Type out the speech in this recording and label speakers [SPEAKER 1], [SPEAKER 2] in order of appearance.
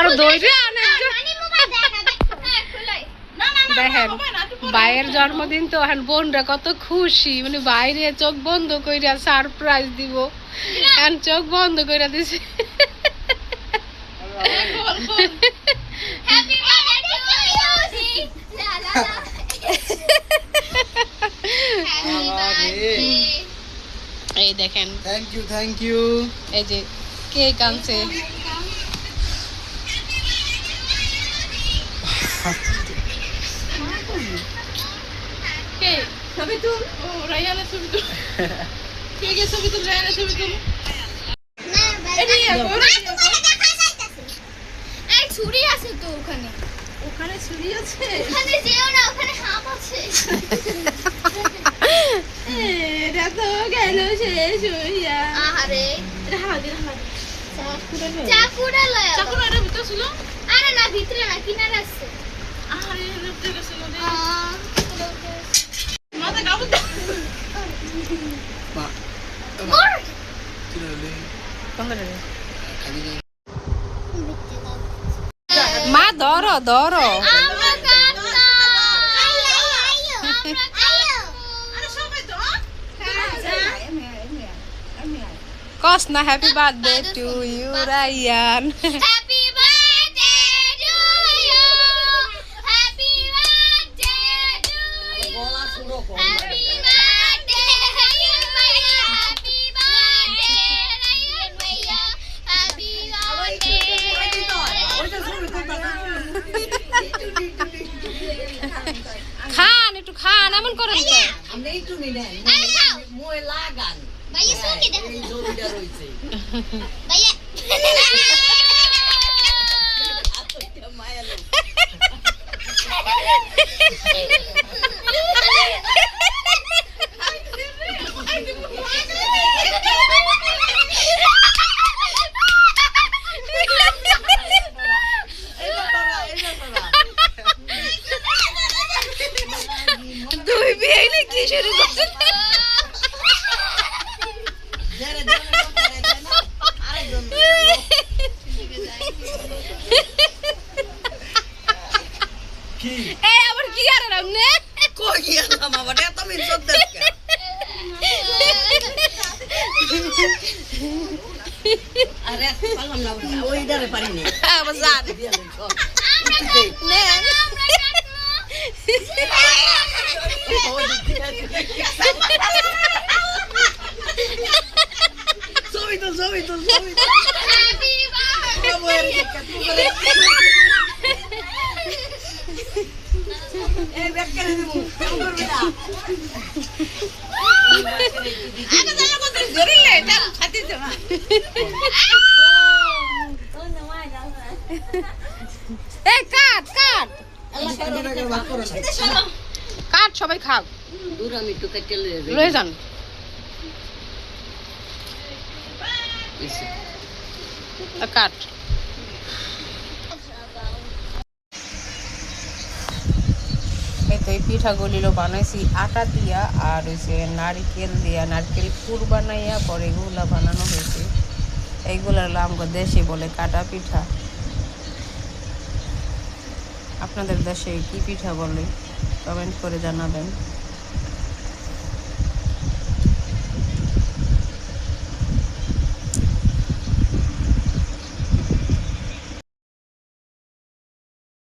[SPEAKER 1] আর দইরে দেখেন ভাইয়ের জন্মদিন তো এখন বোনরা কত খুশি, মানে বাইরে চোখ বন্ধ কইরা সারপ্রাইজ দিব, এখন চোখ বন্ধ কইরা দিছে। এই দেখেন,
[SPEAKER 2] থ্যাংক ইউ
[SPEAKER 1] এই যে কেক আনছে। ছবি তুল, ও রায়ানা ছবি তুল, কেকে ছবি তুল, রায়ানা ছবি তুল।
[SPEAKER 3] এই ছুরি আছে তো ওখানে,
[SPEAKER 1] ওখানে ছুরি আছে,
[SPEAKER 3] ওখানে যেও না, ওখানে হাত আছে।
[SPEAKER 1] এটা তো গেল শেষ হইয়া।
[SPEAKER 3] আরে
[SPEAKER 1] হাতে
[SPEAKER 3] চাকুটা লয়,
[SPEAKER 1] চাকুটা এর ভিতর ছিল।
[SPEAKER 3] আরে না, ভিতরে না, কিনারে আছে।
[SPEAKER 1] আরে রুপতে গেছিল রে।
[SPEAKER 3] মাথা কাবু
[SPEAKER 2] মা
[SPEAKER 3] মোর
[SPEAKER 2] চলে
[SPEAKER 1] মা ধরো ধরো,
[SPEAKER 3] আমরা কাটতাম। আমরা আরে সবাই তো
[SPEAKER 1] কস না happy birthday to you Ryan.
[SPEAKER 3] Happy birthday to you, happy birthday to you,
[SPEAKER 2] গলা শুনো
[SPEAKER 3] হ্যাপি বার্থডে রায়ান ভাইয়া, হ্যাপি বার্থডে রায়ান ভাইয়া, হ্যাপি বার্থডে।
[SPEAKER 1] খান একটু খান, এমন করেন তো।
[SPEAKER 2] আমরা একটু নিলেন
[SPEAKER 3] আরে খাও
[SPEAKER 2] মোয় লাগান
[SPEAKER 3] ভাইয়া, সুকি দেখো
[SPEAKER 2] এই জমিটা রইছে
[SPEAKER 3] ভাইয়া।
[SPEAKER 2] আত্মটা মায়া লোক
[SPEAKER 1] দুই বিয়ে নাকি শুরু করছে।
[SPEAKER 2] যারা জানে করে দেয় না আরেকজন কি
[SPEAKER 1] এই আবার কি আর রামনে
[SPEAKER 2] কই গেলাম আবার এত মিনসব দেখে আরে পারলাম না ওই ডারে পারিনি
[SPEAKER 1] আবার জান নে
[SPEAKER 2] ছবি তো
[SPEAKER 3] হ্যাপি বার্থডে।
[SPEAKER 2] এই ব্যাগটা দিব কেমন করবি না
[SPEAKER 1] আগে জানা কত জরিলে এটা খাতি দেবা। এই কাট কাট
[SPEAKER 2] আল্লাহ কাছে ভাগ করো না
[SPEAKER 1] কাট, সবাই খাও,
[SPEAKER 2] দূর আমি একটু কেটে
[SPEAKER 1] লয়ে যান। কাট এই তো এই পিঠাগুলিও বানাইছি আটা দিয়া, আর হচ্ছে নারকেল দিয়া, নারকেল পুর বানাইয়া পরে এগুলা বানানো হয়েছে। এইগুলা হলো আমাদের দেশে বলে কাটা পিঠা। আপনাদের দেশে কি পিঠা বলে কমেন্ট করে জানাবেন।